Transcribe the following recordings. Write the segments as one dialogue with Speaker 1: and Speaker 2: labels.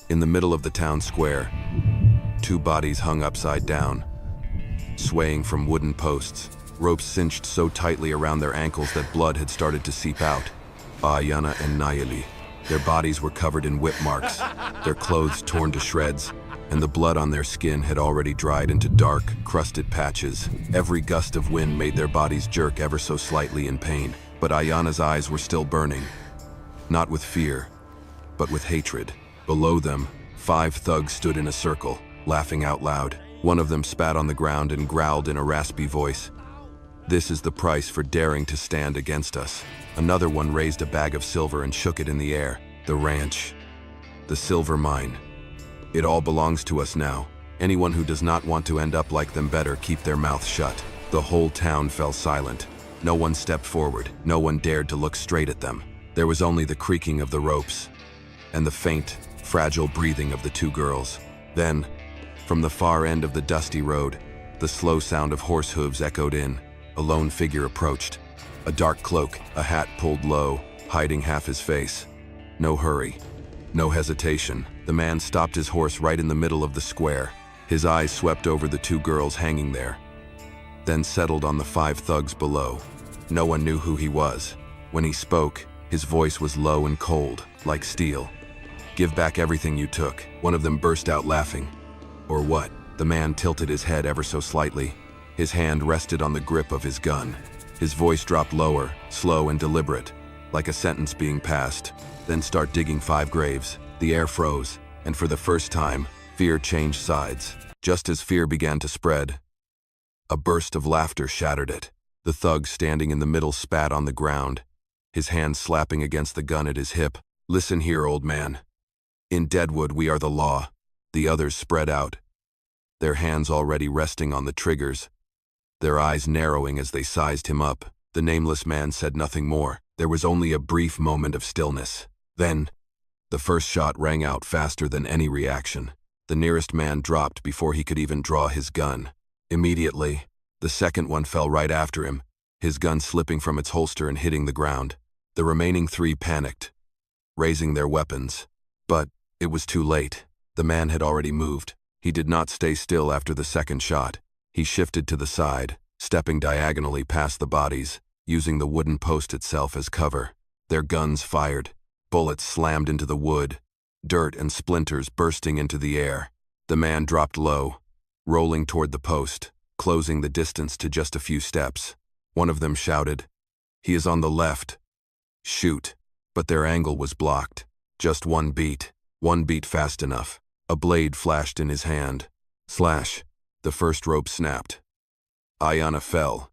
Speaker 1: In the middle of the town square, two bodies hung upside down, swaying from wooden posts, ropes cinched so tightly around their ankles that blood had started to seep out. Ayana and Nayeli. Their bodies were covered in whip marks, their clothes torn to shreds, and the blood on their skin had already dried into dark, crusted patches. Every gust of wind made their bodies jerk ever so slightly in pain, but Ayana's eyes were still burning. Not with fear, but with hatred. Below them, 5 thugs stood in a circle, laughing out loud. One of them spat on the ground and growled in a raspy voice, "This is the price for daring to stand against us." Another one raised a bag of silver and shook it in the air. "The ranch. The silver mine. It all belongs to us now. Anyone who does not want to end up like them better keep their mouth shut." The whole town fell silent. No one stepped forward. No one dared to look straight at them. There was only the creaking of the ropes and the faint, fragile breathing of the 2 girls. Then, from the far end of the dusty road, the slow sound of horse hooves echoed in. A lone figure approached. A dark cloak, a hat pulled low, hiding half his face. No hurry, no hesitation. The man stopped his horse right in the middle of the square. His eyes swept over the 2 girls hanging there, then settled on the 5 thugs below. No one knew who he was. When he spoke, his voice was low and cold, like steel. "Give back everything you took." One of them burst out laughing. "Or what?" The man tilted his head ever so slightly. His hand rested on the grip of his gun. His voice dropped lower, slow and deliberate, like a sentence being passed. "Then start digging 5 graves." The air froze, and for the first time, fear changed sides. Just as fear began to spread, a burst of laughter shattered it. The thug standing in the middle spat on the ground, his hand slapping against the gun at his hip. "Listen here, old man. In Deadwood, we are the law." The others spread out, their hands already resting on the triggers, their eyes narrowing as they sized him up. The nameless man said nothing more. There was only a brief moment of stillness. Then, the first shot rang out faster than any reaction. The nearest man dropped before he could even draw his gun. Immediately, the second one fell right after him, his gun slipping from its holster and hitting the ground. The remaining 3 panicked, raising their weapons. But it was too late. The man had already moved. He did not stay still after the second shot. He shifted to the side, stepping diagonally past the bodies, using the wooden post itself as cover. Their guns fired. Bullets slammed into the wood, dirt and splinters bursting into the air. The man dropped low, rolling toward the post, closing the distance to just a few steps. One of them shouted, "He is on the left. Shoot." But their angle was blocked. Just one beat fast enough. A blade flashed in his hand. Slash. The first rope snapped. Ayana fell.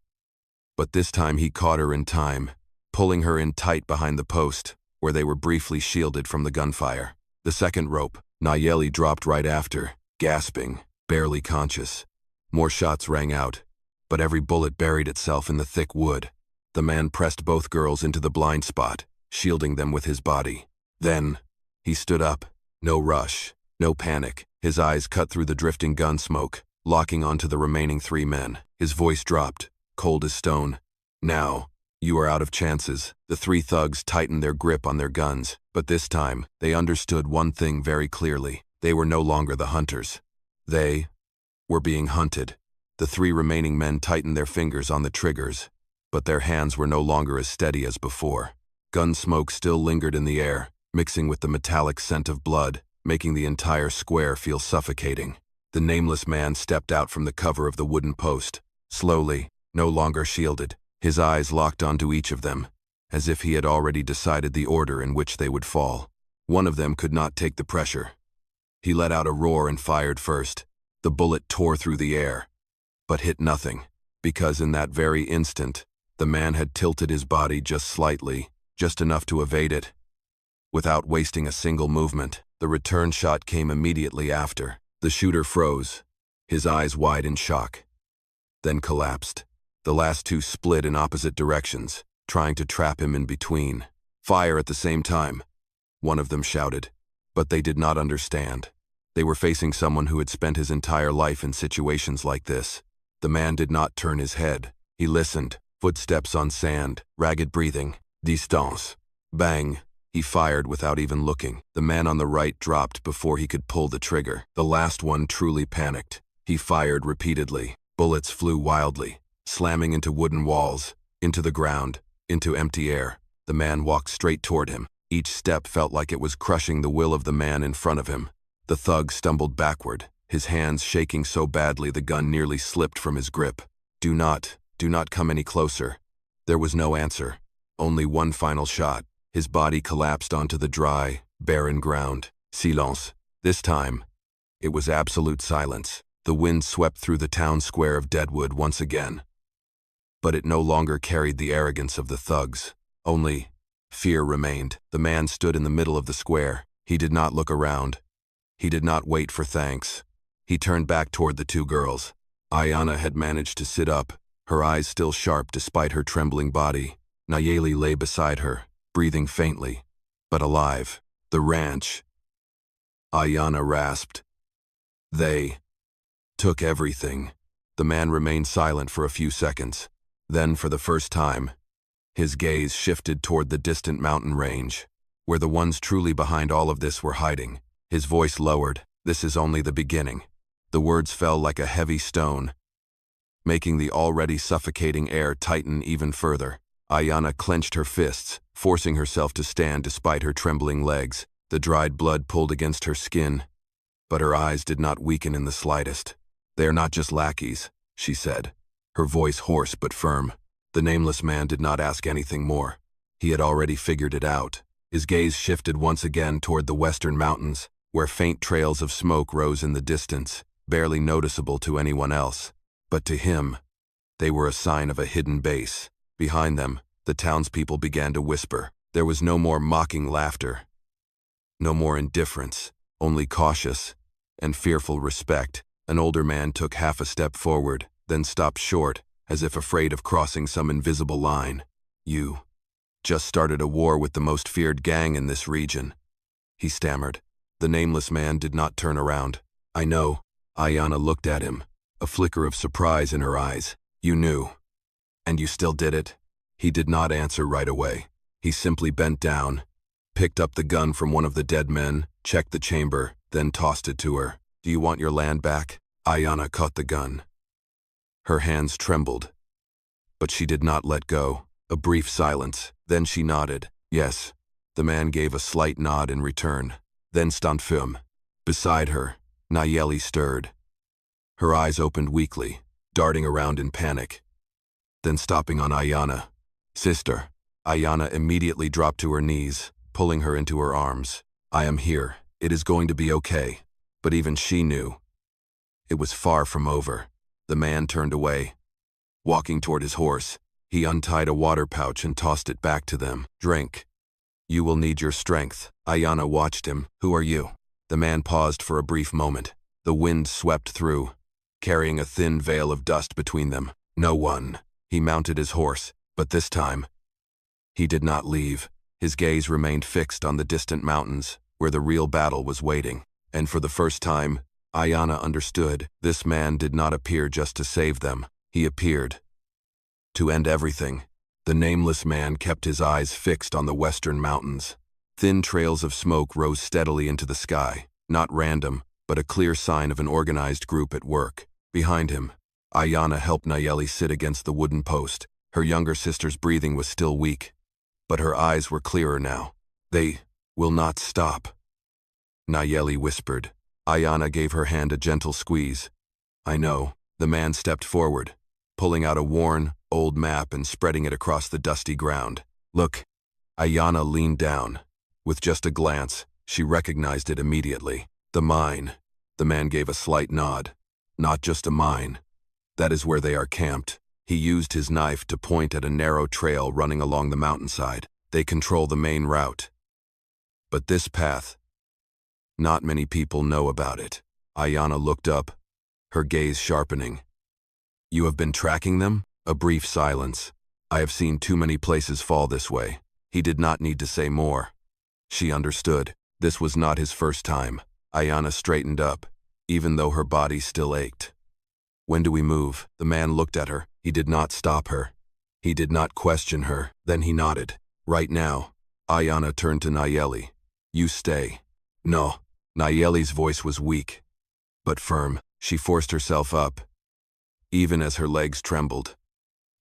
Speaker 1: But this time he caught her in time, pulling her in tight behind the post, where they were briefly shielded from the gunfire. The second rope, Nayeli dropped right after, gasping, barely conscious. More shots rang out, but every bullet buried itself in the thick wood. The man pressed both girls into the blind spot, shielding them with his body. Then, he stood up. No rush, no panic. His eyes cut through the drifting gun smoke, locking onto the remaining 3 men. His voice dropped, cold as stone. "Now, you are out of chances." The 3 thugs tightened their grip on their guns, but this time, they understood one thing very clearly. They were no longer the hunters. They were being hunted. The 3 remaining men tightened their fingers on the triggers, but their hands were no longer as steady as before. Gun smoke still lingered in the air, mixing with the metallic scent of blood, making the entire square feel suffocating. The nameless man stepped out from the cover of the wooden post, slowly, no longer shielded, his eyes locked onto each of them, as if he had already decided the order in which they would fall. One of them could not take the pressure. He let out a roar and fired first. The bullet tore through the air, but hit nothing, because in that very instant, the man had tilted his body just slightly, just enough to evade it. Without wasting a single movement, the return shot came immediately after. The shooter froze, his eyes wide in shock, then collapsed. The last 2 split in opposite directions, trying to trap him in between. "Fire at the same time," one of them shouted, but they did not understand. They were facing someone who had spent his entire life in situations like this. The man did not turn his head. He listened, footsteps on sand, ragged breathing. "Distance." Bang. He fired without even looking. The man on the right dropped before he could pull the trigger. The last one truly panicked. He fired repeatedly. Bullets flew wildly, slamming into wooden walls, into the ground, into empty air. The man walked straight toward him. Each step felt like it was crushing the will of the man in front of him. The thug stumbled backward, his hands shaking so badly the gun nearly slipped from his grip. Do not come any closer." There was no answer. Only one final shot. His body collapsed onto the dry, barren ground. Silence. This time, it was absolute silence. The wind swept through the town square of Deadwood once again. But it no longer carried the arrogance of the thugs. Only fear remained. The man stood in the middle of the square. He did not look around. He did not wait for thanks. He turned back toward the two girls. Ayanna had managed to sit up, her eyes still sharp despite her trembling body. Nayeli lay beside her, breathing faintly, but alive. The ranch. Ayanna rasped. They took everything. The man remained silent for a few seconds. Then, for the first time, his gaze shifted toward the distant mountain range, where the ones truly behind all of this were hiding. His voice lowered. This is only the beginning. The words fell like a heavy stone, making the already suffocating air tighten even further. Ayanna clenched her fists, forcing herself to stand despite her trembling legs. The dried blood pulled against her skin, but her eyes did not weaken in the slightest. "They are not just lackeys," she said, her voice hoarse but firm. The nameless man did not ask anything more. He had already figured it out. His gaze shifted once again toward the western mountains, where faint trails of smoke rose in the distance, barely noticeable to anyone else. But to him, they were a sign of a hidden base. Behind them, the townspeople began to whisper. There was no more mocking laughter, no more indifference, only cautious and fearful respect. An older man took half a step forward, then stopped short, as if afraid of crossing some invisible line. "You just started a war with the most feared gang in this region," he stammered. The nameless man did not turn around. "I know." Ayanna looked at him, a flicker of surprise in her eyes. "You knew. And you still did it?" He did not answer right away. He simply bent down, picked up the gun from one of the dead men, checked the chamber, then tossed it to her. "Do you want your land back?" Ayanna caught the gun. Her hands trembled, but she did not let go. A brief silence. Then she nodded. "Yes." The man gave a slight nod in return, then stand firm. Beside her, Nayeli stirred. Her eyes opened weakly, darting around in panic, then stopping on Ayanna. "Sister." Ayanna immediately dropped to her knees, pulling her into her arms. "I am here. It is going to be okay." But even she knew it was far from over. The man turned away, walking toward his horse. He untied a water pouch and tossed it back to them. "Drink. You will need your strength." Ayanna watched him. "Who are you?" The man paused for a brief moment. The wind swept through, carrying a thin veil of dust between them. "No one." He mounted his horse, but this time, he did not leave. His gaze remained fixed on the distant mountains, where the real battle was waiting. And for the first time, Ayanna understood. This man did not appear just to save them. He appeared to end everything. The nameless man kept his eyes fixed on the western mountains. Thin trails of smoke rose steadily into the sky, not random, but a clear sign of an organized group at work. Behind him, Ayanna helped Nayeli sit against the wooden post. Her younger sister's breathing was still weak, but her eyes were clearer now. "They will not stop," Nayeli whispered. Ayanna gave her hand a gentle squeeze. "I know." The man stepped forward, pulling out a worn, old map and spreading it across the dusty ground. "Look." Ayanna leaned down. With just a glance, she recognized it immediately. "The mine." The man gave a slight nod. "Not just a mine. That is where they are camped." He used his knife to point at a narrow trail running along the mountainside. "They control the main route. But this path, not many people know about it." Ayanna looked up, her gaze sharpening. "You have been tracking them?" A brief silence. "I have seen too many places fall this way." He did not need to say more. She understood. This was not his first time. Ayanna straightened up, even though her body still ached. "When do we move?" The man looked at her. He did not stop her. He did not question her. Then he nodded. "Right now." Ayana turned to Nayeli. You stay. No. Nayeli's voice was weak, but firm. She forced herself up, even as her legs trembled.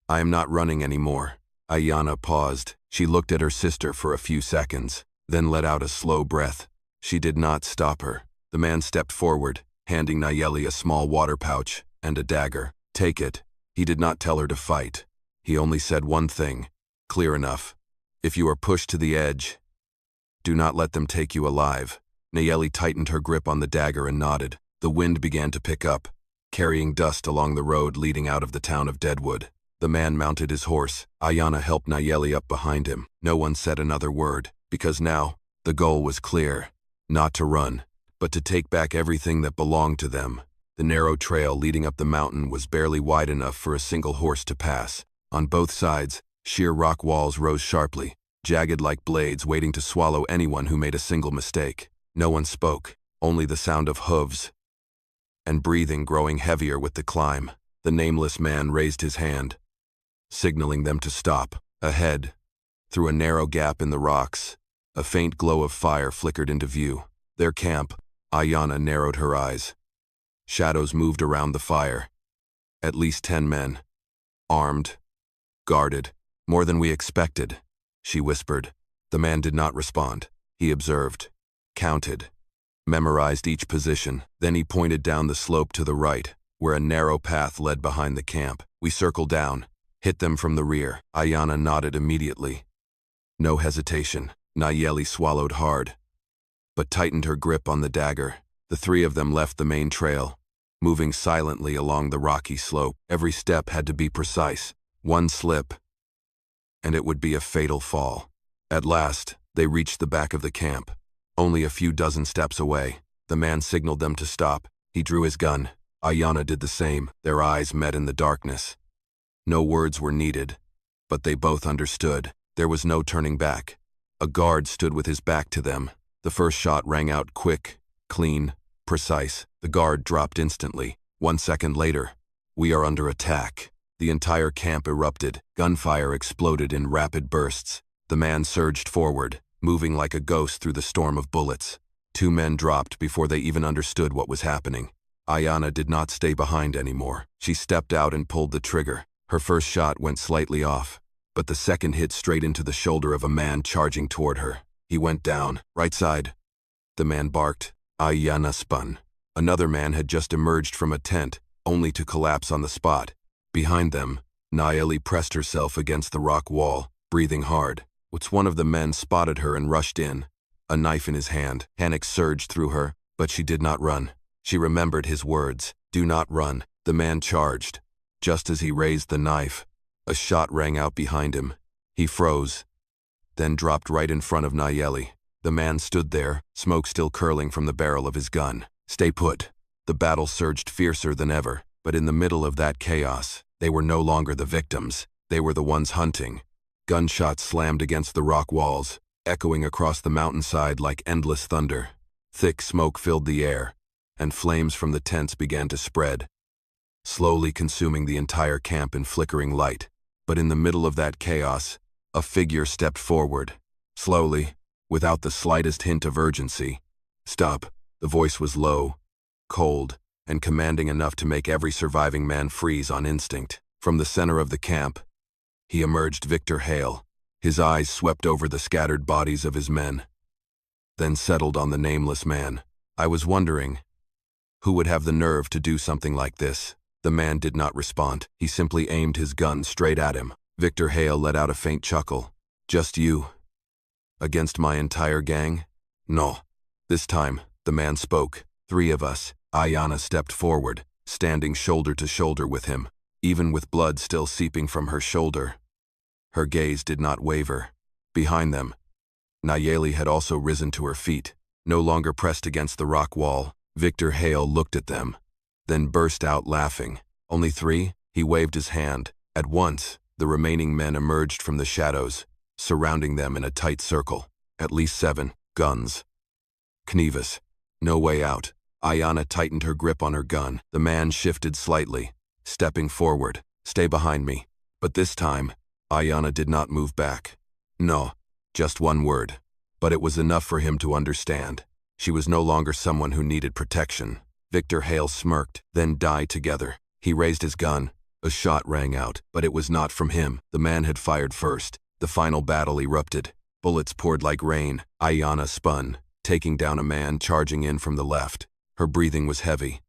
Speaker 1: I am not running anymore. Ayana paused. She looked at her sister for a few seconds, then let out a slow breath. She did not stop her. The man stepped forward, handing Nayeli a small water pouch and a dagger. Take it. He did not tell her to fight. He only said one thing, clear enough. If you are pushed to the edge, do not let them take you alive. Nayeli tightened her grip on the dagger and nodded. The wind began to pick up, carrying dust along the road leading out of the town of Deadwood. The man mounted his horse. Ayana helped Nayeli up behind him. No one said another word, because now, the goal was clear. Not to run, but to take back everything that belonged to them. The narrow trail leading up the mountain was barely wide enough for a single horse to pass. On both sides, sheer rock walls rose sharply, jagged like blades waiting to swallow anyone who made a single mistake. No one spoke, only the sound of hooves and breathing growing heavier with the climb. The nameless man raised his hand, signaling them to stop. Ahead, through a narrow gap in the rocks, a faint glow of fire flickered into view. Their camp. Ayana narrowed her eyes. Shadows moved around the fire. At least 10 men. Armed. Guarded. More than we expected, she whispered. The man did not respond. He observed. Counted. Memorized each position. Then he pointed down the slope to the right, where a narrow path led behind the camp. We circled down. Hit them from the rear. Ayana nodded immediately. No hesitation. Nayeli swallowed hard, but tightened her grip on the dagger. The three of them left the main trail, moving silently along the rocky slope. Every step had to be precise. One slip, and it would be a fatal fall. At last, they reached the back of the camp. Only a few dozen steps away, the man signaled them to stop. He drew his gun. Ayana did the same. Their eyes met in the darkness. No words were needed, but they both understood. There was no turning back. A guard stood with his back to them. The first shot rang out quick, clean, precise. The guard dropped instantly. 1 second later, we are under attack. The entire camp erupted. Gunfire exploded in rapid bursts. The man surged forward, moving like a ghost through the storm of bullets. 2 men dropped before they even understood what was happening. Ayana did not stay behind anymore. She stepped out and pulled the trigger. Her first shot went slightly off, but the second hit straight into the shoulder of a man charging toward her. He went down. Right side. The man barked. Ayana spun. Another man had just emerged from a tent, only to collapse on the spot. Behind them, Nayeli pressed herself against the rock wall, breathing hard. One of the men spotted her and rushed in, a knife in his hand. Panic surged through her, but she did not run. She remembered his words. Do not run. The man charged. Just as he raised the knife, a shot rang out behind him. He froze, then dropped right in front of Nayeli. The man stood there, smoke still curling from the barrel of his gun. Stay put. The battle surged fiercer than ever, but in the middle of that chaos, they were no longer the victims. They were the ones hunting. Gunshots slammed against the rock walls, echoing across the mountainside like endless thunder. Thick smoke filled the air, and flames from the tents began to spread, slowly consuming the entire camp in flickering light. But in the middle of that chaos, a figure stepped forward, slowly, without the slightest hint of urgency. Stop. The voice was low, cold, and commanding enough to make every surviving man freeze on instinct. From the center of the camp, he emerged. Victor Hale. His eyes swept over the scattered bodies of his men, then settled on the nameless man. I was wondering, who would have the nerve to do something like this? The man did not respond. He simply aimed his gun straight at him. Victor Hale let out a faint chuckle. Just you? Against my entire gang? No. This time, the man spoke. 3 of us. Ayana stepped forward, standing shoulder to shoulder with him, even with blood still seeping from her shoulder. Her gaze did not waver. Behind them, Nayeli had also risen to her feet, no longer pressed against the rock wall. Victor Hale looked at them, then burst out laughing. Only 3? He waved his hand. At once, the remaining men emerged from the shadows, surrounding them in a tight circle. At least 7 guns. Knivas. No way out. Ayana tightened her grip on her gun. The man shifted slightly, stepping forward. Stay behind me. But this time, Ayana did not move back. No. Just one word. But it was enough for him to understand. She was no longer someone who needed protection. Victor Hale smirked, then died together. He raised his gun. A shot rang out, but it was not from him. The man had fired first. The final battle erupted. Bullets poured like rain. Ayanna spun, taking down a man charging in from the left. Her breathing was heavy,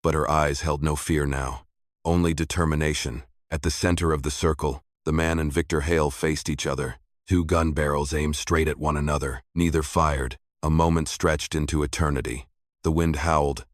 Speaker 1: but her eyes held no fear now. Only determination. At the center of the circle, the man and Victor Hale faced each other. Two gun barrels aimed straight at one another. Neither fired. A moment stretched into eternity. The wind howled,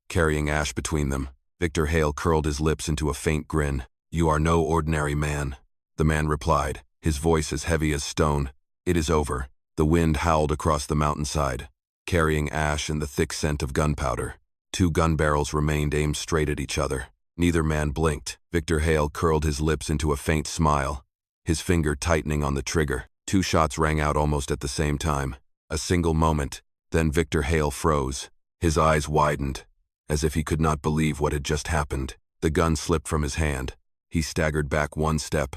Speaker 1: carrying ash between them. Victor Hale curled his lips into a faint grin. "You are no ordinary man," the man replied, his voice as heavy as stone. "It is over." The wind howled across the mountainside, carrying ash and the thick scent of gunpowder. Two gun barrels remained aimed straight at each other. Neither man blinked. Victor Hale curled his lips into a faint smile, his finger tightening on the trigger. Two shots rang out almost at the same time. A single moment, then Victor Hale froze. His eyes widened, as if he could not believe what had just happened. The gun slipped from his hand. He staggered back one step,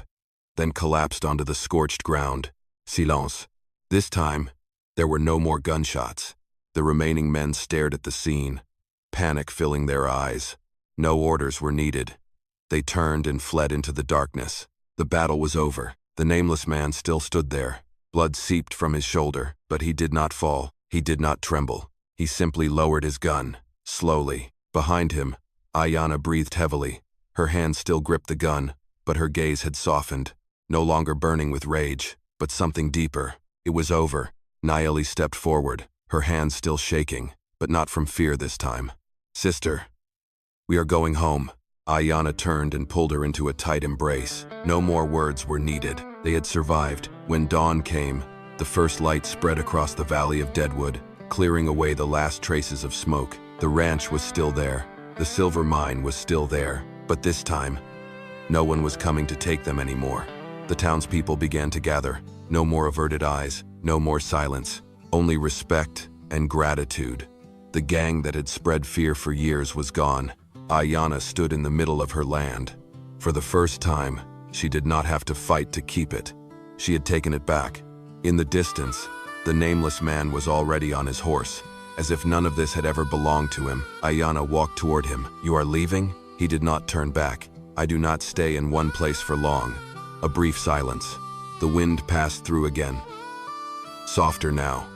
Speaker 1: then collapsed onto the scorched ground. Silence. This time, there were no more gunshots. The remaining men stared at the scene, panic filling their eyes. No orders were needed. They turned and fled into the darkness. The battle was over. The nameless man still stood there. Blood seeped from his shoulder, but he did not fall. He did not tremble. He simply lowered his gun, slowly. Behind him, Ayanna breathed heavily. Her hand still gripped the gun, but her gaze had softened, no longer burning with rage, but something deeper. It was over. Nayeli stepped forward, her hands still shaking, but not from fear this time. "Sister, we are going home." Ayanna turned and pulled her into a tight embrace. No more words were needed. They had survived. When dawn came, the first light spread across the valley of Deadwood, clearing away the last traces of smoke. The ranch was still there. The silver mine was still there. But this time, no one was coming to take them anymore. The townspeople began to gather. No more averted eyes, no more silence, only respect and gratitude. The gang that had spread fear for years was gone. Ayanna stood in the middle of her land. For the first time, she did not have to fight to keep it. She had taken it back. In the distance, the nameless man was already on his horse. As if none of this had ever belonged to him, Ayanna walked toward him. "You are leaving?" He did not turn back. "I do not stay in one place for long." A brief silence. The wind passed through again. Softer now,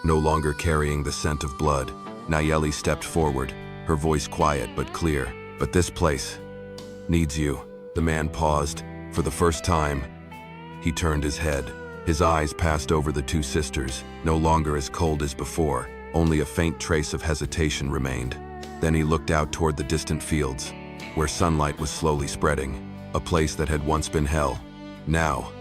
Speaker 1: no longer carrying the scent of blood. Nayeli stepped forward, her voice quiet but clear. "But this place needs you." The man paused. For the first time, he turned his head. His eyes passed over the two sisters, no longer as cold as before. Only a faint trace of hesitation remained. Then he looked out toward the distant fields, where sunlight was slowly spreading. A place that had once been hell. Now,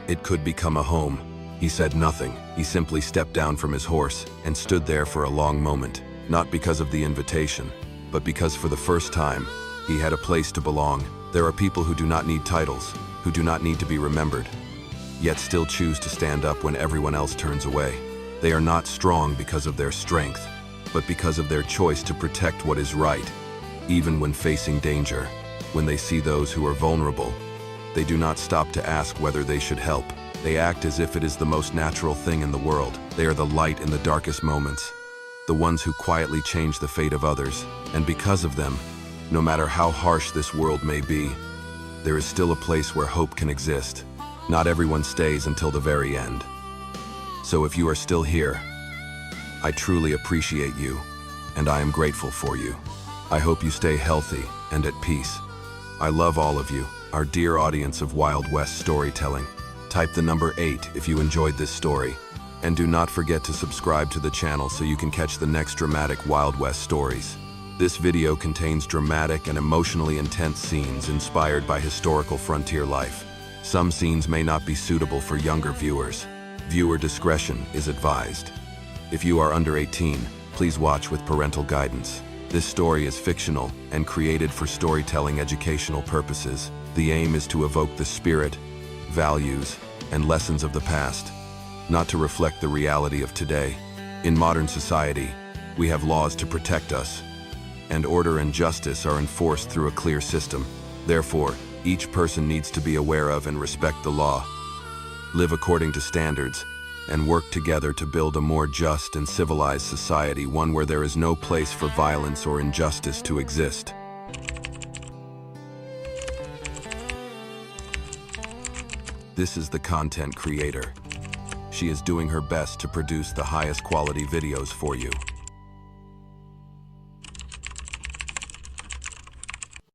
Speaker 1: it could become a home. He said nothing. He simply stepped down from his horse and stood there for a long moment. Not because of the invitation, but because for the first time, he had a place to belong. There are people who do not need titles, who do not need to be remembered, yet still choose to stand up when everyone else turns away. They are not strong because of their strength, but because of their choice to protect what is right, even when facing danger. When they see those who are vulnerable, they do not stop to ask whether they should help. They act as if it is the most natural thing in the world. They are the light in the darkest moments, the ones who quietly change the fate of others. And because of them, no matter how harsh this world may be, there is still a place where hope can exist. Not everyone stays until the very end. So if you are still here, I truly appreciate you, and I am grateful for you. I hope you stay healthy and at peace. I love all of you, our dear audience of Wild West storytelling. Type the number 8 if you enjoyed this story. And do not forget to subscribe to the channel so you can catch the next dramatic Wild West stories. This video contains dramatic and emotionally intense scenes inspired by historical frontier life. Some scenes may not be suitable for younger viewers. Viewer discretion is advised. If you are under 18, please watch with parental guidance. This story is fictional and created for storytelling educational purposes. The aim is to evoke the spirit, values, and lessons of the past, not to reflect the reality of today. In modern society, we have laws to protect us, and order and justice are enforced through a clear system. Therefore, each person needs to be aware of and respect the law. live according to standards, and work together to build a more just and civilized society, one where there is no place for violence or injustice to exist. This is the content creator. She is doing her best to produce the highest quality videos for you.